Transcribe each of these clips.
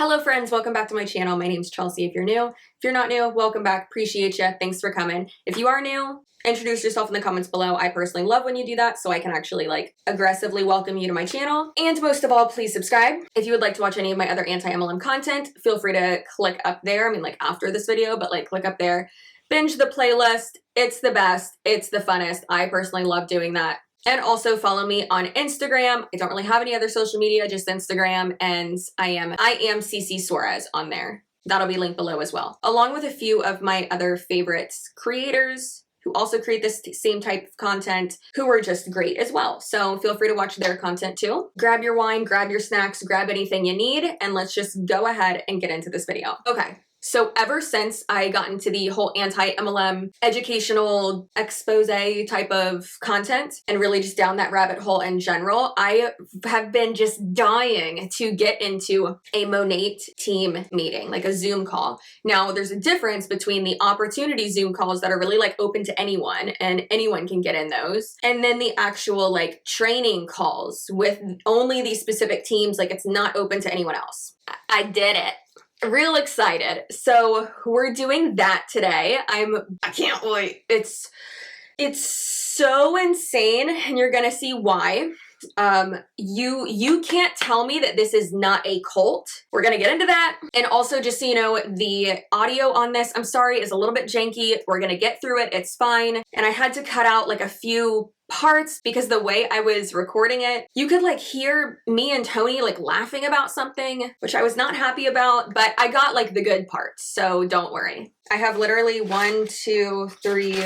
Hello friends, welcome back to my channel. My name's Chelsea if you're new. If you're not new, welcome back. Appreciate you. Thanks for coming. If you are new, introduce yourself in the comments below. I personally love when you do that so I can actually aggressively welcome you to my channel. And most of all, please subscribe. If you would like to watch any of my other anti-MLM content, feel free to click up there. I mean after this video, but click up there. Binge the playlist. It's the best. It's the funnest. I personally love doing that. And also follow me on Instagram. I don't really have any other social media, just Instagram, and I am CCsuarez on there. That'll be linked below as well. Along with a few of my other favorite creators who also create this same type of content, who are just great as well. So feel free to watch their content too. Grab your wine, grab your snacks, grab anything you need, and let's just go ahead and get into this video. Okay. So ever since I got into the whole anti-MLM educational expose type of content and really just down that rabbit hole in general, I have been just dying to get into a Monat team meeting, like a Zoom call. Now there's a difference between the opportunity Zoom calls that are really open to anyone and anyone can get in those, and then the actual training calls with only these specific teams, it's not open to anyone else. I did it. Real excited. So we're doing that today. I can't wait. It's so insane, and you're gonna see why. You can't tell me that this is not a cult. We're gonna get into that. And also, just so you know, the audio on this, I'm sorry, is a little bit janky. We're gonna get through it. It's fine. And I had to cut out a few parts because the way I was recording it, you could hear me and Tony laughing about something, which I was not happy about, but I got the good parts, so don't worry. I have literally 1, 2, 3,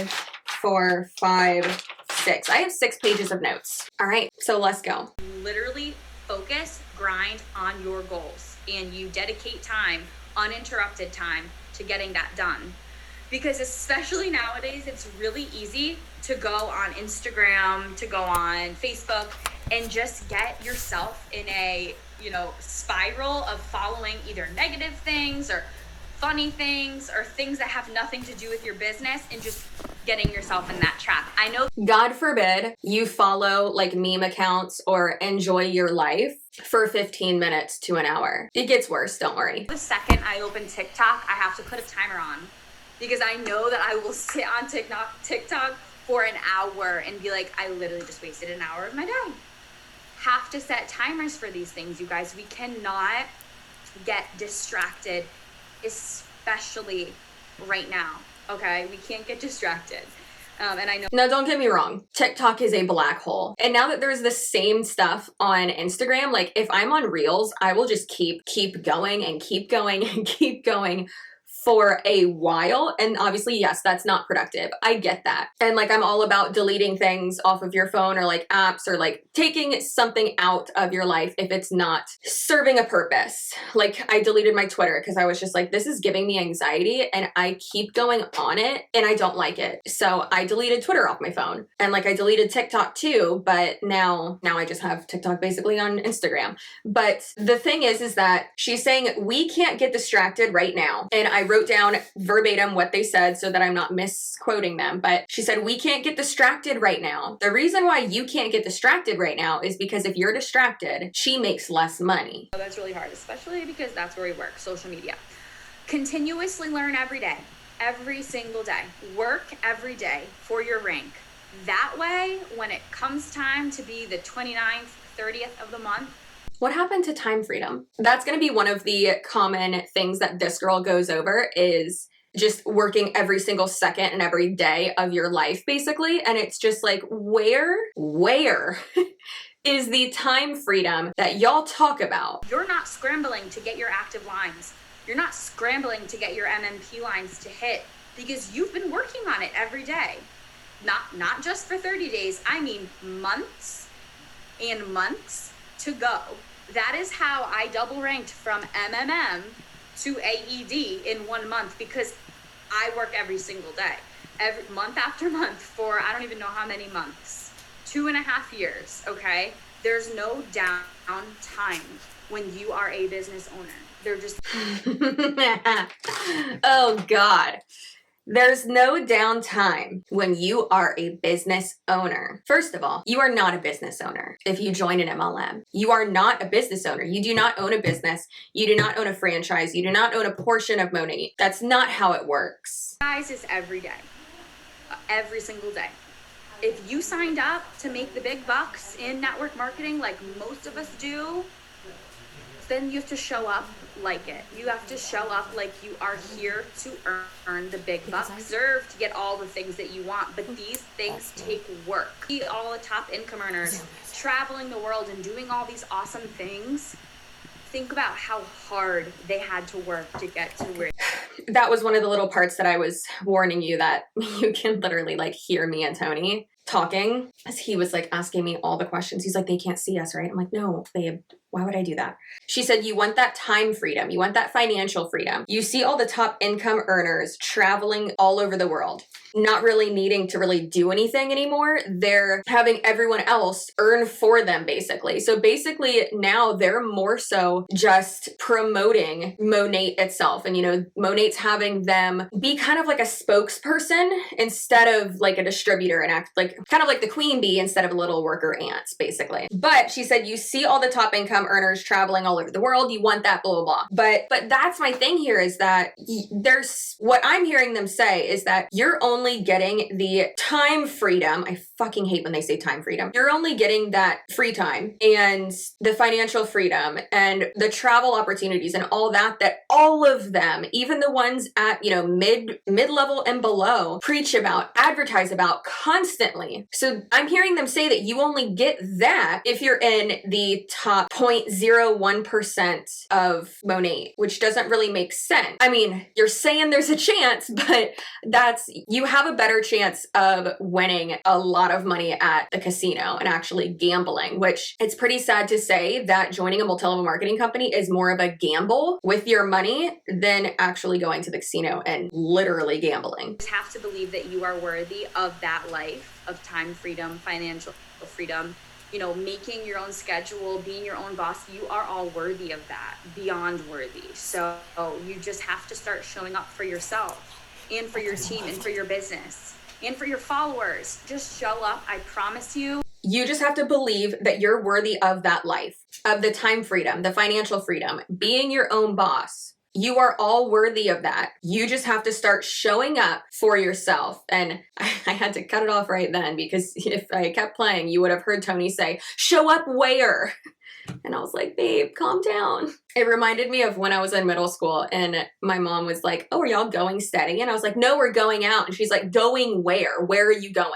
4, 5, 6. I have 6 pages of notes. All right, so let's go. Literally focus, grind on your goals, and you dedicate time, uninterrupted time, to getting that done. Because especially nowadays, it's really easy to go on Instagram, to go on Facebook, and just get yourself in a, spiral of following either negative things or funny things or things that have nothing to do with your business, and just getting yourself in that trap. I know, God forbid you follow meme accounts or enjoy your life for 15 minutes to an hour. It gets worse, don't worry. the second I open TikTok, I have to put a timer on, because I know that I will sit on TikTok for an hour and be I literally just wasted an hour of my day. Have to set timers for these things, you guys. We cannot get distracted, especially right now, okay? We can't get distracted. And I know. Now, don't get me wrong. TikTok is a black hole. And now that there's the same stuff on Instagram, if I'm on Reels, I will just keep going and keep going and keep going for a while. And obviously, yes, that's not productive. I get that. And I'm all about deleting things off of your phone or apps or taking something out of your life if it's not serving a purpose. I deleted my Twitter because I was just this is giving me anxiety and I keep going on it and I don't like it. So I deleted Twitter off my phone, and I deleted TikTok too, but now I just have TikTok basically on Instagram. But the thing is that she's saying we can't get distracted right now. And I wrote down verbatim what they said so that I'm not misquoting them, but she said we can't get distracted right now. The reason why you can't get distracted right now is because if you're distracted, she makes less money. Oh, that's really hard, especially because that's where we work, social media. Continuously learn every day, every single day. Work every day for your rank. That way, when it comes time to be the 29th, 30th of the month, what happened to time freedom? That's going to be one of the common things that this girl goes over, is just working every single second and every day of your life, basically. And it's just where is the time freedom that y'all talk about? You're not scrambling to get your active lines. You're not scrambling to get your MMP lines to hit, because you've been working on it every day. Not just for 30 days. I mean months and months to go. That is how I double ranked from MMM to AED in 1 month, because I work every single day, every month after month for I don't even know how many months, 2.5 years. Okay, there's no down time when you are a business owner. They're just oh God. There's no downtime when you are a business owner. First of all, you are not a business owner if you join an MLM. You are not a business owner. You do not own a business. You do not own a franchise. You do not own a portion of Monat. That's not how it works. Guys, it's every day. Every single day. If you signed up to make the big bucks in network marketing like most of us do, then you have to show up like it. You have to show up like you are here to earn the big bucks. You deserve to get all the things that you want, but these things take work. All the top income earners traveling the world and doing all these awesome things. Think about how hard they had to work to get to where. That was one of the little parts that I was warning you that you can literally like hear me and Tony talking as he was like asking me all the questions. He's like, they can't see us, right? I'm like, no, babe, why would I do that? She said, you want that time freedom. You want that financial freedom. You see all the top income earners traveling all over the world, not really needing to really do anything anymore. They're having everyone else earn for them, basically. So basically now they're more so just promoting Monat itself. And, you know, Monat's having them be kind of like a spokesperson instead of like a distributor and act like kind of like the queen bee instead of a little worker ants, basically. But she said, you see all the top income earners traveling all over the world. You want that, blah, blah, blah. But that's my thing here is that there's what I'm hearing them say is that you're only getting the time freedom. I fucking hate when they say time freedom. You're only getting that free time and the financial freedom and the travel opportunities and all that all of them, even the ones at, you know, mid-level and below, preach about, advertise about constantly. So I'm hearing them say that you only get that if you're in the top 0.01% of Monat, which doesn't really make sense. I mean, you're saying there's a chance, but you have a better chance of winning a lot of money at the casino and actually gambling, which it's pretty sad to say that joining a multi-level marketing company is more of a gamble with your money than actually going to the casino and literally gambling. You just have to believe that you are worthy of that life of time freedom, financial freedom, you know, making your own schedule, being your own boss. You are all worthy of that, beyond worthy. So you just have to start showing up for yourself and for your team and for your business and for your followers. Just show up. I promise you. You just have to believe that you're worthy of that life, of the time freedom, the financial freedom, being your own boss. You are all worthy of that. You just have to start showing up for yourself. And I had to cut it off right then because if I kept playing, you would have heard Tony say, show up where? And I was like, babe, calm down. It reminded me of when I was in middle school and my mom was like, oh, are y'all going steady? And I was like, no, we're going out. And she's like, going where? Where are you going?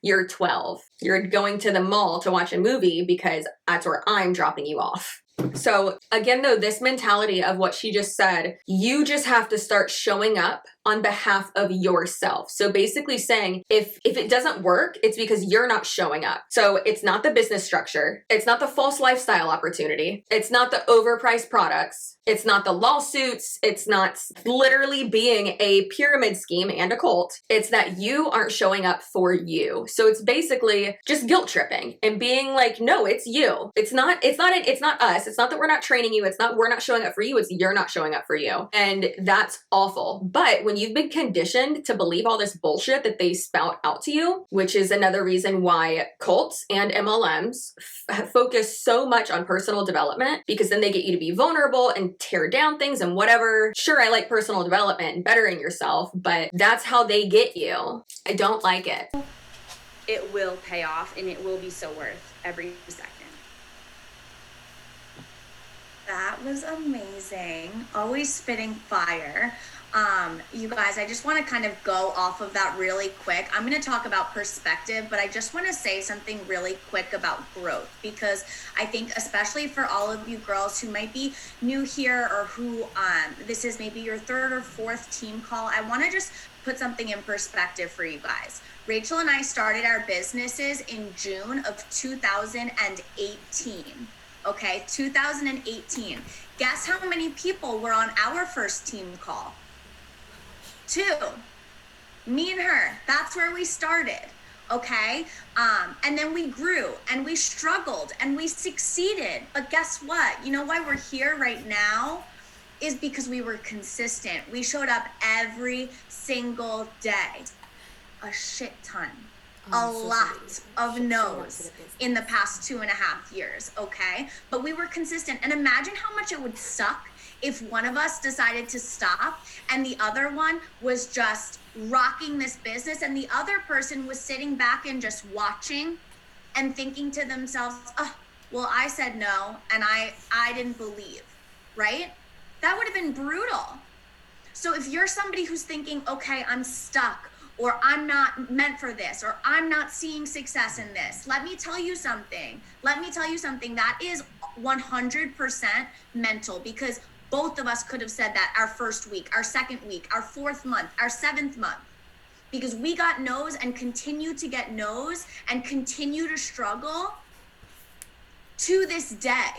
You're 12. You're going to the mall to watch a movie because that's where I'm dropping you off. So again, though, this mentality of what she just said, you just have to start showing up on behalf of yourself. So basically saying if it doesn't work, it's because you're not showing up. So it's not the business structure. It's not the false lifestyle opportunity. It's not the overpriced products. It's not the lawsuits. It's not literally being a pyramid scheme and a cult. It's that you aren't showing up for you. So it's basically just guilt tripping and being like, no, it's you. It's not us. It's not that we're not training you. It's not we're not showing up for you. It's you're not showing up for you. And that's awful. But when you've been conditioned to believe all this bullshit that they spout out to you, which is another reason why cults and MLMs focus so much on personal development, because then they get you to be vulnerable and tear down things and whatever. Sure, I like personal development and bettering yourself, but that's how they get you. I don't like it. It will pay off and it will be so worth every second. That was amazing. Always spitting fire. You guys, I just want to kind of go off of that really quick. I'm going to talk about perspective, but I just want to say something really quick about growth, because I think especially for all of you girls who might be new here or who this is maybe your third or fourth team call, I want to just put something in perspective for you guys. Rachel and I started our businesses in June of 2018. Okay, 2018. Guess how many people were on our first team call? 2. Me and her. That's where we started. Okay, and then we grew and we struggled and we succeeded. But guess what? You know why we're here right now? is because we were consistent. We showed up every single day. A shit ton. A lot of no's in the past 2.5 years, okay? But we were consistent. And imagine how much it would suck if one of us decided to stop and the other one was just rocking this business and the other person was sitting back and just watching and thinking to themselves, oh, well, I said no and I didn't believe, right? That would have been brutal. So if you're somebody who's thinking, okay, I'm stuck, or I'm not meant for this, or I'm not seeing success in this, let me tell you something. That is 100% mental, because both of us could have said that our first week, our second week, our 4th month, our 7th month, because we got no's and continue to get no's and continue to struggle to this day.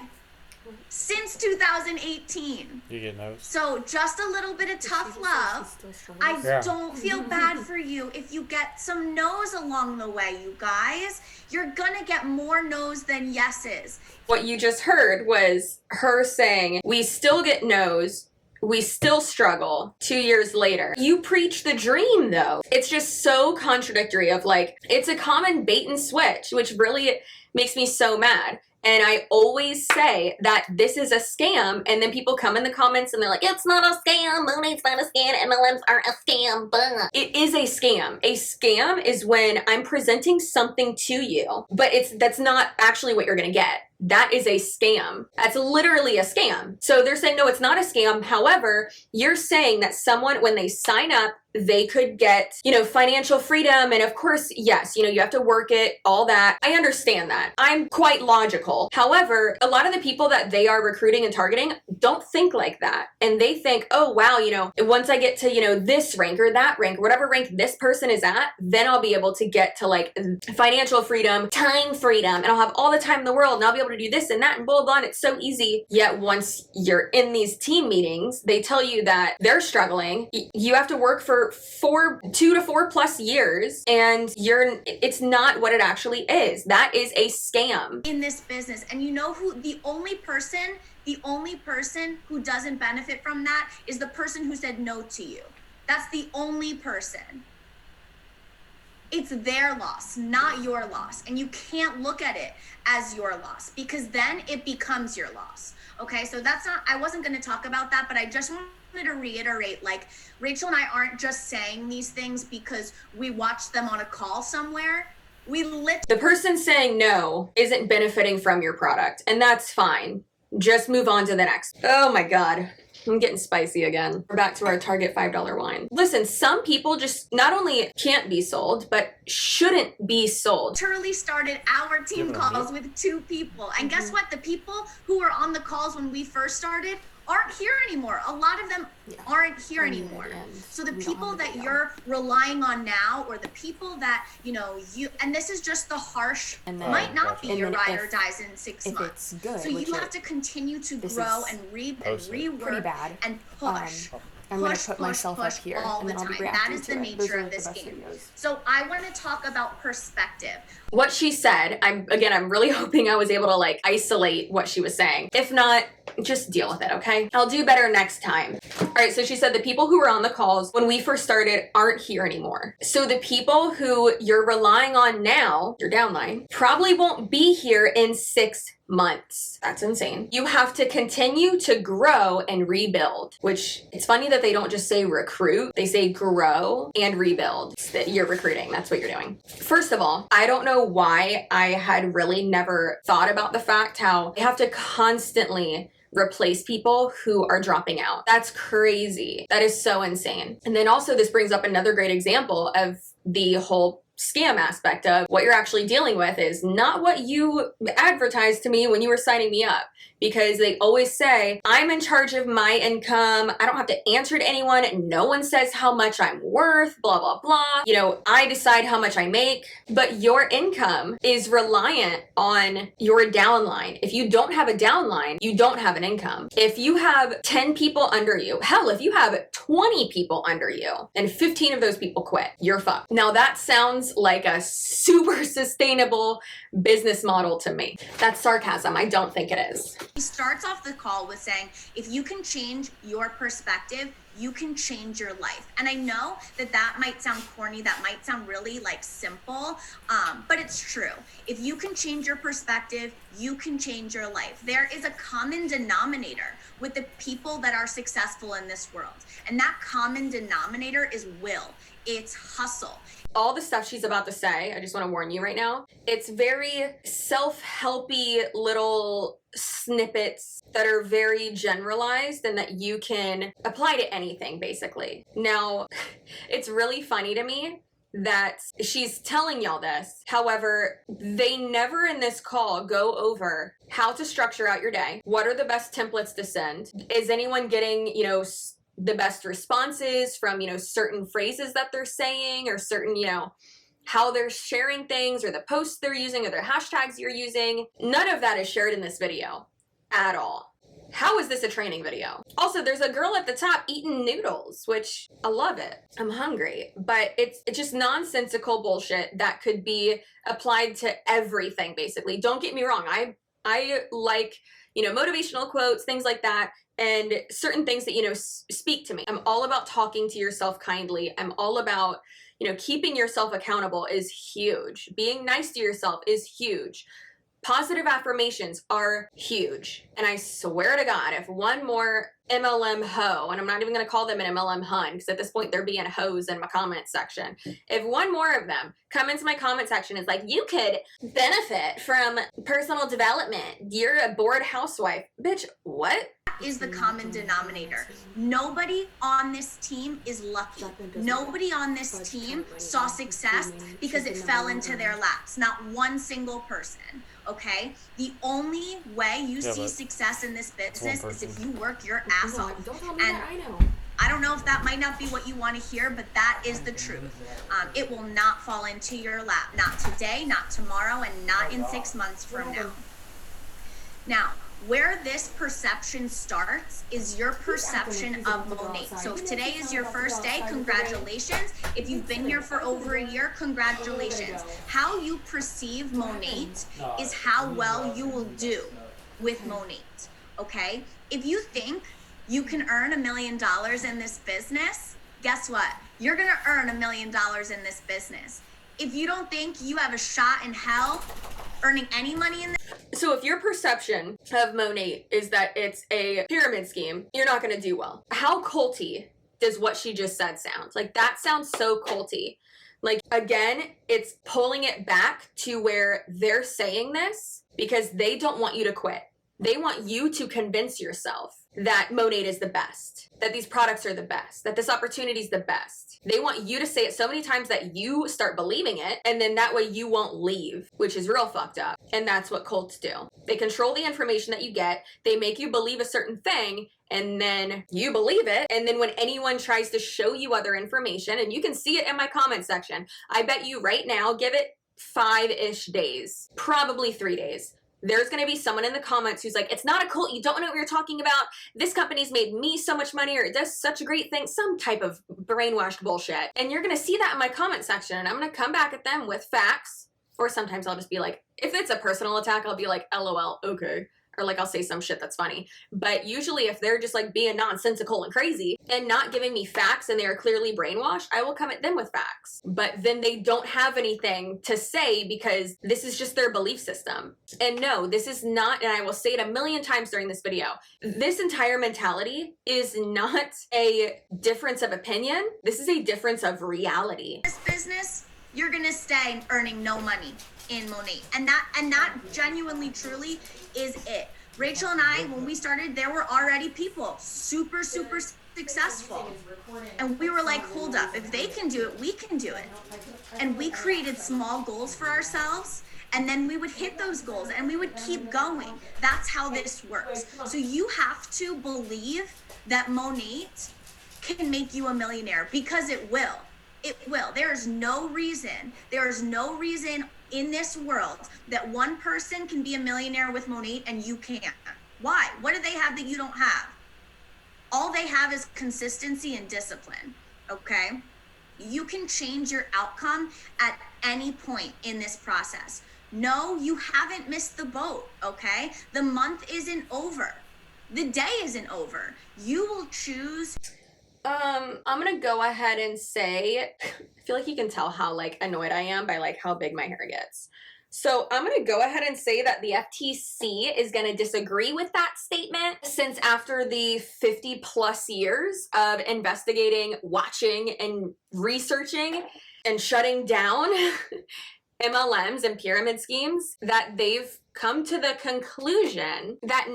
Since 2018. You get no's. So just a little bit of tough love. I don't feel bad for you if you get some no's along the way, you guys. You're gonna get more no's than yeses. What you just heard was her saying, we still get no's, we still struggle 2 years later. You preach the dream though. It's just so contradictory of like, it's a common bait and switch, which really makes me so mad. And I always say that this is a scam, and then people come in the comments and they're like, it's not a scam, Monat's not a scam, MLMs aren't a scam, blah. It is a scam. A scam is when I'm presenting something to you, but that's not actually what you're gonna get. That is a scam. That's literally a scam. So they're saying, no, it's not a scam. However, you're saying that someone, when they sign up, they could get, financial freedom. And of course, yes, you have to work it, all that. I understand that. I'm quite logical. However, a lot of the people that they are recruiting and targeting don't think like that. And they think, oh, wow, once I get to, this rank or that rank, whatever rank this person is at, then I'll be able to get to like financial freedom, time freedom, and I'll have all the time in the world, and I'll be able to do this and that and blah, blah, and it's so easy. Yet once you're in these team meetings, they tell you that they're struggling. You have to work for 2 to 4+ years, and it's not what it actually is. That is a scam. In this business, and you know who the only person who doesn't benefit from that is the person who said no to you. That's the only person. It's their loss, not your loss. And you can't look at it as your loss, because then it becomes your loss. Okay, so I wasn't going to talk about that, but I just wanted to reiterate, like, Rachel and I aren't just saying these things because we watched them on a call somewhere. The person saying no isn't benefiting from your product, and that's fine. Just move on to the next. Oh my God. I'm getting spicy again. We're back to our Target $5 wine. Listen, some people just not only can't be sold, but shouldn't be sold. Literally started our team calls with 2 people. And guess what? The people who were on the calls when we first started aren't here anymore. A lot of them aren't here anymore. So the people that you're relying on now, or the people that, and this is just the harsh, might not be your ride or dies in 6 months. Good, so you have to continue to grow and rework and push. I'm going to put myself up here all and the then I'll be time. reacting That is to the it. nature of this game. So I want to talk about perspective. What she said, I'm really hoping I was able to like isolate what she was saying. If not, just deal with it, okay? I'll do better next time. All right, so she said the people who were on the calls when we first started aren't here anymore. So the people who you're relying on now, your downline, probably won't be here in 6 months. That's insane. You have to continue to grow and rebuild, which it's funny that they don't just say recruit, they say grow and rebuild. You're recruiting, that's what you're doing. First of all, I don't know why I had really never thought about the fact how they have to constantly replace people who are dropping out. That's crazy. That is so insane. And then also this brings up another great example of the whole scam aspect of what you're actually dealing with is not what you advertised to me when you were signing me up, because they always say, I'm in charge of my income. I don't have to answer to anyone. No one says how much I'm worth, blah, blah, blah. I decide how much I make, but your income is reliant on your downline. If you don't have a downline, you don't have an income. If you have 10 people under you, hell, if you have 20 people under you and 15 of those people quit, you're fucked. Now that sounds like a super sustainable business model to me. That's sarcasm. I don't think it is. He starts off the call with saying, if you can change your perspective, you can change your life. And I know that that might sound corny, that might sound really like simple, but it's true. If you can change your perspective, you can change your life. There is a common denominator with the people that are successful in this world. And that common denominator is will. It's hustle. All the stuff she's about to say, I just want to warn you right now, it's very self-helpy little snippets that are very generalized and that you can apply to anything, basically. Now, it's really funny to me that she's telling y'all this. However, they never in this call go over how to structure out your day. What are the best templates to send? Is anyone getting, the best responses from, certain phrases that they're saying, or certain, how they're sharing things, or the posts they're using, or the hashtags you're using? None of that is shared in this video at all. How is this a training video? Also, there's a girl at the top eating noodles, which I love it. I'm hungry, but it's just nonsensical bullshit that could be applied to everything, basically. Don't get me wrong. I like, motivational quotes, things like that, and certain things that, speak to me. I'm all about talking to yourself kindly. I'm all about, keeping yourself accountable is huge. Being nice to yourself is huge. Positive affirmations are huge. And I swear to God, if one more MLM hoe, and I'm not even going to call them an MLM hun, because at this point they're being hoes in my comment section. If one more of them come into my comment section and is like, you could benefit from personal development, you're a bored housewife. Bitch, what? Is the common denominator. Nobody on this team is lucky. Nobody on this team saw success because it fell into their laps. Not one single person. Okay? The only way you see success in this business is if you work your ass off. And I don't know if that might not be what you want to hear, but that is the truth. It will not fall into your lap. Not today, not tomorrow, and not in 6 months from now. Now, where this perception starts is your perception of Monat. So if today is your first day, congratulations. If you've been here for over a year, congratulations. How you perceive Monat is how well you will do with Monat, okay? If you think you can earn $1 million in this business, guess what? You're gonna earn $1 million in this business. If you don't think you have a shot in hell earning any money in this. So if your perception of Monat is that it's a pyramid scheme, you're not going to do well. How culty does what she just said sound? Like, that sounds so culty. Like, again, it's pulling it back to where they're saying this because they don't want you to quit. They want you to convince yourself that Monat is the best, that these products are the best, that this opportunity is the best. They want you to say it so many times that you start believing it, and then that way you won't leave, which is real fucked up. And that's what cults do. They control the information that you get, they make you believe a certain thing, and then you believe it. And then when anyone tries to show you other information, and you can see it in my comment section, I bet you right now, give it 5-ish days, probably 3 days. There's going to be someone in the comments who's like, it's not a cult. You don't know what you're talking about. This company's made me so much money, or it does such a great thing. Some type of brainwashed bullshit. And you're going to see that in my comment section. And I'm going to come back at them with facts. Or sometimes I'll just be like, if it's a personal attack, I'll be like, LOL, okay. Or like, I'll say some shit that's funny. But usually if they're just like being nonsensical and crazy and not giving me facts and they're clearly brainwashed, I will come at them with facts. But then they don't have anything to say because this is just their belief system. And no, this is not, and I will say it a million times during this video, this entire mentality is not a difference of opinion. This is a difference of reality. This business, you're gonna stay earning no money in Monat. And that genuinely, truly is it. Rachel and I, when we started, there were already people super successful. And we were like, hold up, if they can do it, we can do it. And we created small goals for ourselves, and then we would hit those goals and we would keep going. That's how this works. So you have to believe that Monat can make you a millionaire, because it will. It will. There is no reason in this world that one person can be a millionaire with Monat and you can't. Why? What do they have that you don't have? All they have is consistency and discipline, okay? You can change your outcome at any point in this process. No, you haven't missed the boat, okay? The month isn't over. The day isn't over. You will choose. I'm gonna go ahead and say, I feel like you can tell how like annoyed I am by like how big my hair gets. So I'm gonna go ahead and say that the FTC is gonna disagree with that statement, since after the 50 plus years of investigating, watching, and researching and shutting down MLMs and pyramid schemes, that they've come to the conclusion that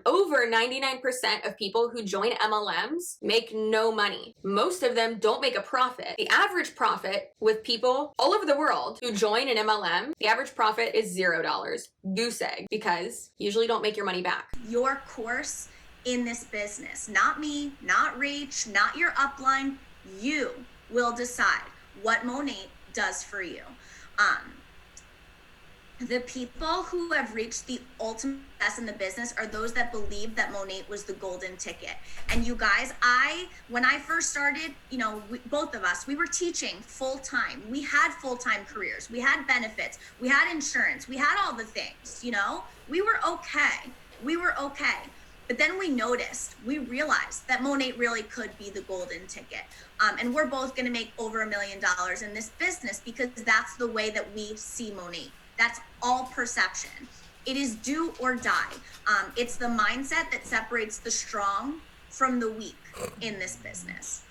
over 99% of people who join MLMs make no money. Most of them don't make a profit. The average profit with people all over the world who join an MLM, the average profit is $0. Goose egg, because you usually don't make your money back. Your course in this business, not me, not Rach, not your upline. You will decide what Monat does for you. The people who have reached the ultimate success in the business are those that believe that Monat was the golden ticket. And you guys, when I first started, both of us, we were teaching full time. We had full-time careers. We had benefits. We had insurance. We had all the things, we were okay. But then we realized that Monat really could be the golden ticket. And we're both going to make over $1 million in this business because that's the way that we see Monat. That's all perception. It is do or die. It's the mindset that separates the strong from the weak in this business.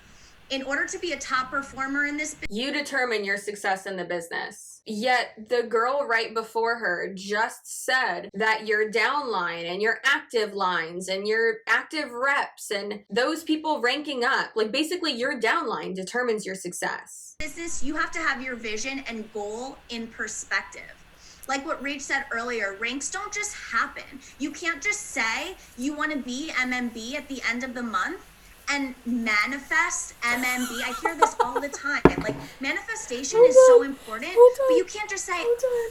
In order to be a top performer in this business, you determine your success in the business. Yet the girl right before her just said that your downline and your active lines and your active reps and those people ranking up, like basically your downline determines your success. You have to have your vision and goal in perspective. Like what Rach said earlier, ranks don't just happen. You can't just say you want to be MMB at the end of the month and manifest MMB. I hear this all the time. Like, manifestation is so important, but you can't just say,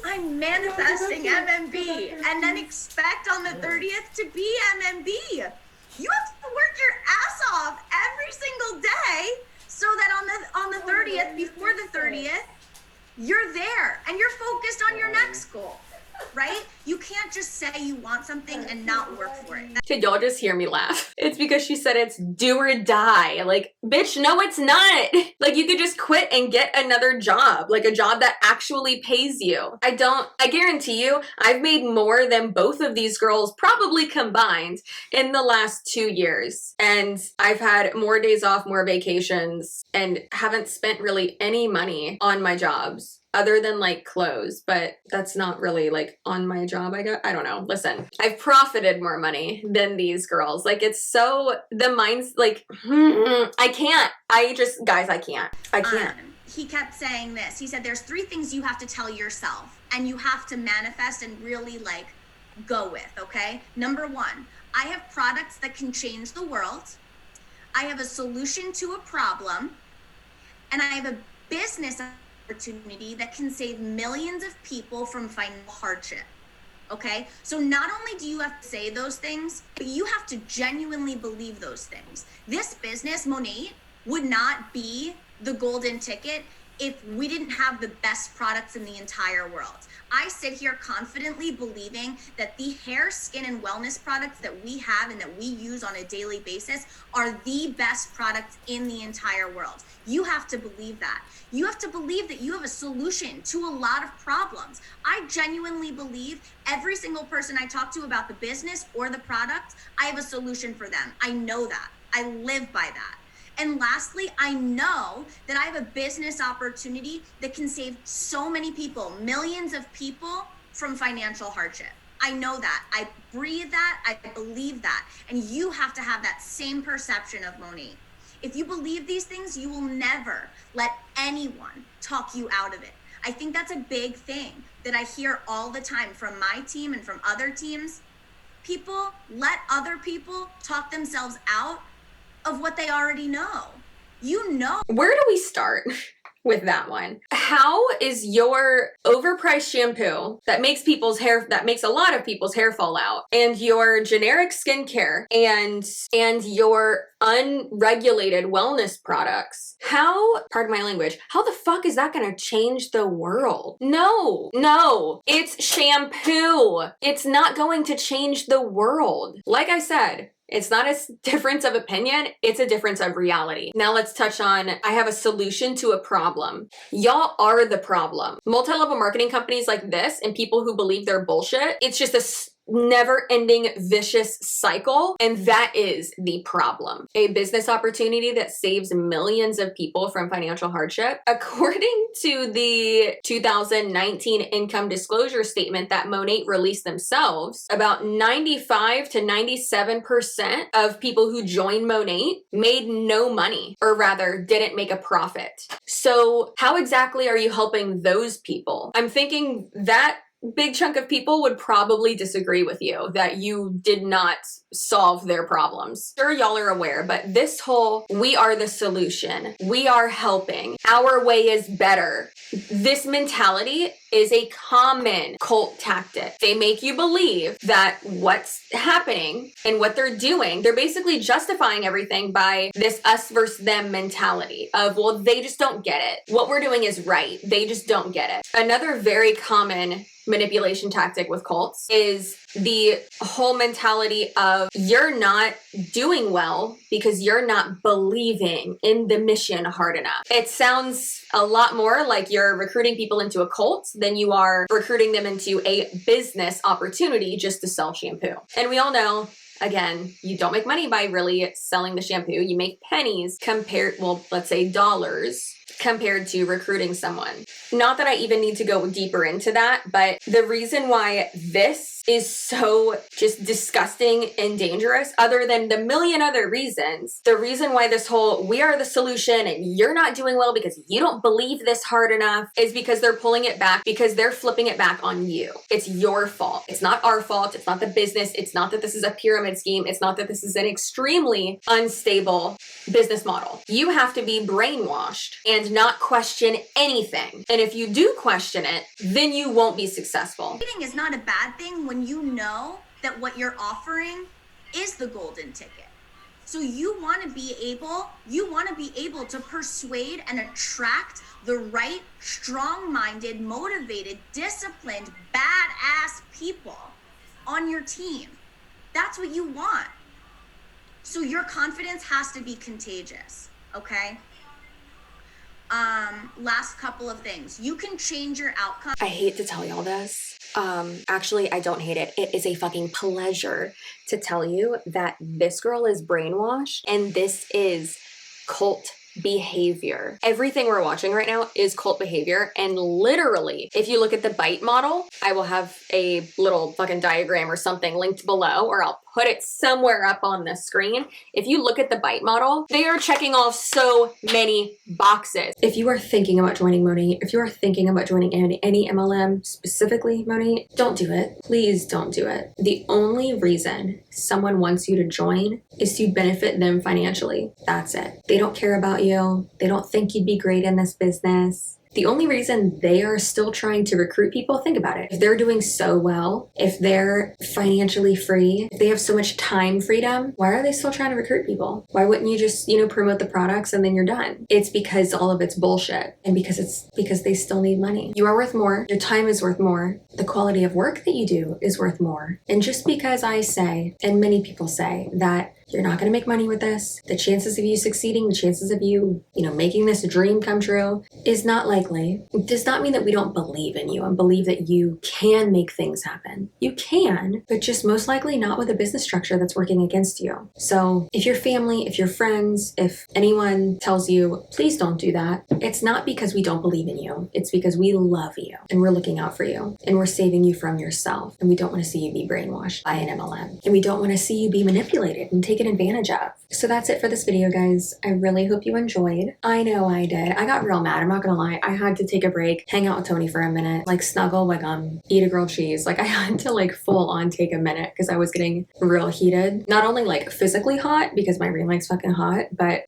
I'm manifesting MMB, and then expect on the 30th to be MMB. You have to work your ass off every single day so that on the 30th, before the 30th, you're there and you're focused on your next goal. Right? You can't just say you want something and not work for it. Did y'all just hear me laugh? It's because she said it's do or die. Like, bitch, no, it's not. Like, you could just quit and get another job, like a job that actually pays you. I guarantee you, I've made more than both of these girls probably combined in the last 2 years. And I've had more days off, more vacations, and haven't spent really any money on my jobs. Other than like clothes, but that's not really like on my job, I don't know. Listen, I've profited more money than these girls. Like, it's so, the mind's like, I can't. I can't. He kept saying this. He said, there's 3 things you have to tell yourself and you have to manifest and really like go with, okay? Number 1, I have products that can change the world. I have a solution to a problem, and I have a business opportunity that can save millions of people from financial hardship. Okay, so not only do you have to say those things, but you have to genuinely believe those things. This business, Monat, would not be the golden ticket if we didn't have the best products in the entire world. I sit here confidently believing that the hair, skin, and wellness products that we have and that we use on a daily basis are the best products in the entire world. You have to believe that. You have to believe that you have a solution to a lot of problems. I genuinely believe every single person I talk to about the business or the product, I have a solution for them. I know that. I live by that. And lastly, I know that I have a business opportunity that can save so many people, millions of people, from financial hardship. I know that. I breathe that. I believe that. And you have to have that same perception of Monat. If you believe these things, you will never let anyone talk you out of it. I think that's a big thing that I hear all the time from my team and from other teams. People let other people talk themselves out of what they already know. You know. Where do we start? with that one. How is your overpriced shampoo that makes a lot of people's hair fall out, and your generic skincare and your unregulated wellness products, how, pardon my language, how the fuck is that gonna change the world? No, it's shampoo. It's not going to change the world. Like I said, it's not a difference of opinion, it's a difference of reality. Now let's touch on, I have a solution to a problem. Y'all are the problem. Multi-level marketing companies like this and people who believe they're bullshit, it's just a never-ending vicious cycle, and that is the problem. A business opportunity that saves millions of people from financial hardship. According to the 2019 income disclosure statement that Monat released themselves, about 95 to 97% of people who joined Monat made no money, or rather didn't make a profit. So how exactly are you helping those people? I'm thinking that big chunk of people would probably disagree with you that you did not solve their problems. Sure, y'all are aware, but this whole, we are the solution, we are helping, our way is better, this mentality is a common cult tactic. They make you believe that what's happening and what they're doing, they're basically justifying everything by this us versus them mentality of, well, they just don't get it. What we're doing is right. They just don't get it. Another very common manipulation tactic with cults is the whole mentality of you're not doing well because you're not believing in the mission hard enough. It sounds a lot more like you're recruiting people into a cult than you are recruiting them into a business opportunity just to sell shampoo. And we all know, again, you don't make money by really selling the shampoo. You make pennies compared, well, let's say dollars, compared to recruiting someone. Not that I even need to go deeper into that, but the reason why this is so just disgusting and dangerous, other than the million other reasons, the reason why this whole we are the solution and you're not doing well because you don't believe this hard enough is because they're pulling it back, because they're flipping it back on you. It's your fault. It's not our fault. It's not the business. It's not that this is a pyramid scheme. It's not that this is an extremely unstable business model. You have to be brainwashed and not question anything. And if you do question it, then you won't be successful. Marketing is not a bad thing when you know that what you're offering is the golden ticket. So you want to be able to persuade and attract the right, strong-minded, motivated, disciplined, badass people on your team. That's what you want. So your confidence has to be contagious, okay? Last couple of things. You can change your outcome. I hate to tell y'all this. Actually, I don't hate it. It is a fucking pleasure to tell you that this girl is brainwashed and this is cult behavior. Everything we're watching right now is cult behavior, and literally, if you look at the bite model, I will have a little fucking diagram or something linked below, or I'll put it somewhere up on the screen. If you look at the bite model, they are checking off so many boxes. If you are thinking about joining Monat, if you are thinking about joining any MLM, specifically Monat, don't do it. Please don't do it. The only reason someone wants you to join is to benefit them financially. That's it. They don't care about you. They don't think you'd be great in this business. The only reason they are still trying to recruit people, think about it. If they're doing so well, if they're financially free, if they have so much time freedom, why are they still trying to recruit people? Why wouldn't you just, promote the products and then you're done? It's because all of it's bullshit, and because they still need money. You are worth more. Your time is worth more. The quality of work that you do is worth more. And just because I say, and many people say, that you're not going to make money with this, the chances of you succeeding, the chances of you, making this dream come true is not likely. It does not mean that we don't believe in you and believe that you can make things happen. You can, but just most likely not with a business structure that's working against you. So if your family, if your friends, if anyone tells you, please don't do that, it's not because we don't believe in you. It's because we love you and we're looking out for you and we're saving you from yourself. And we don't want to see you be brainwashed by an MLM. And we don't want to see you be manipulated and taken advantage of. So that's it for this video, guys. I really hope you enjoyed. I know I did. I got real mad. I'm not gonna lie. I had to take a break, hang out with Tony for a minute, snuggle, eat a grilled cheese. I had to full on take a minute because I was getting real heated. Not only physically hot because my ring light's fucking hot, but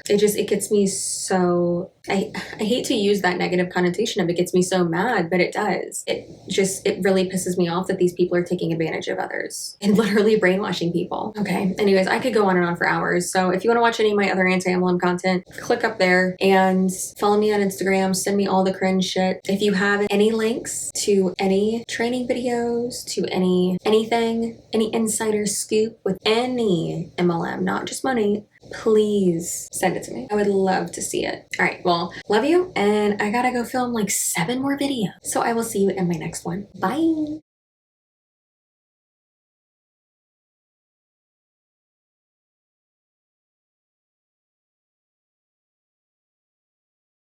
it gets me so, I hate to use that negative connotation of it gets me so mad, but it does. It really pisses me off that these people are taking advantage of others and literally brainwashing people. Okay, anyways, I could go on and on for hours. So if you want to watch any of my other anti-Mlm content, click up there and follow me on Instagram. Send me all the cringe shit. If you have any links to any training videos, to anything, any insider scoop with any MLM, not just money, please send it to me. I would love to see it. All right, well, love you, and I gotta go film like 7 more videos. So I will see you in my next one. Bye.